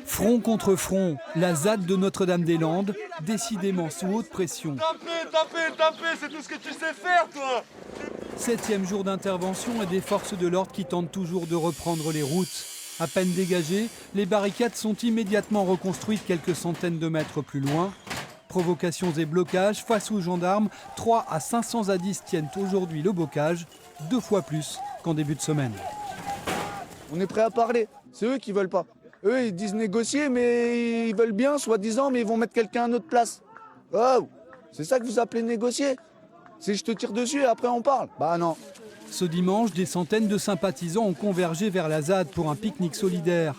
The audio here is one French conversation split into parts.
Front contre front, la ZAD de Notre-Dame-des-Landes, décidément sous haute pression. Taper, c'est tout ce que tu sais faire, toi! 7e jour d'intervention et des forces de l'ordre qui tentent toujours de reprendre les routes. À peine dégagées, les barricades sont immédiatement reconstruites quelques centaines de mètres plus loin. Provocations et blocages face aux gendarmes, 3 à 500 zadistes tiennent aujourd'hui le bocage, 2 fois plus qu'en début de semaine. On est prêt à parler, c'est eux qui veulent pas. Eux, ils disent négocier, mais ils veulent bien, soi-disant, mais ils vont mettre quelqu'un à notre place. Oh, c'est ça que vous appelez négocier? C'est je te tire dessus et après on parle? Bah non. Ce dimanche, des centaines de sympathisants ont convergé vers la ZAD pour un pique-nique solidaire.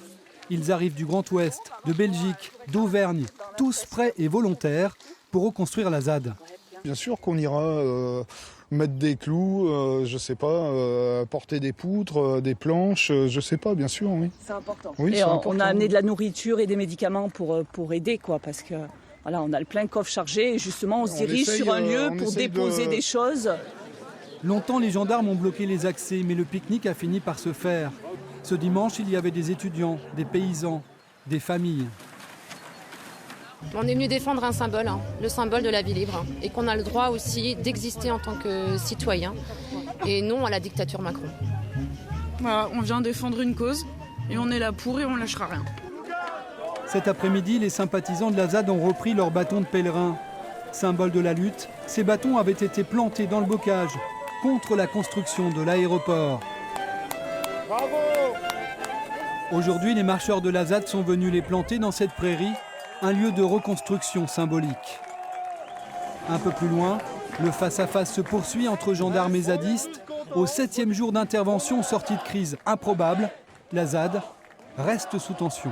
Ils arrivent du Grand Ouest, de Belgique, d'Auvergne, tous prêts et volontaires pour reconstruire la ZAD. Bien sûr qu'on ira mettre des clous, je sais pas, porter des poutres, des planches, je sais pas, bien sûr, oui. C'est important. Oui, et c'est important. On a amené de la nourriture et des médicaments pour aider, quoi, parce que voilà, on a le plein coffre chargé et justement on se dirige sur un lieu pour déposer des choses. Longtemps, les gendarmes ont bloqué les accès, mais le pique-nique a fini par se faire. Ce dimanche, il y avait des étudiants, des paysans, des familles. On est venu défendre un symbole, le symbole de la vie libre, et qu'on a le droit aussi d'exister en tant que citoyen, et non à la dictature Macron. Voilà, on vient défendre une cause, et on est là pour et on lâchera rien. Cet après-midi, les sympathisants de la ZAD ont repris leurs bâtons de pèlerin. Symbole de la lutte, ces bâtons avaient été plantés dans le bocage contre la construction de l'aéroport. Bravo! Aujourd'hui, les marcheurs de la ZAD sont venus les planter dans cette prairie, un lieu de reconstruction symbolique. Un peu plus loin, le face-à-face se poursuit entre gendarmes et zadistes. Au 7e jour d'intervention, sortie de crise improbable, la ZAD reste sous tension.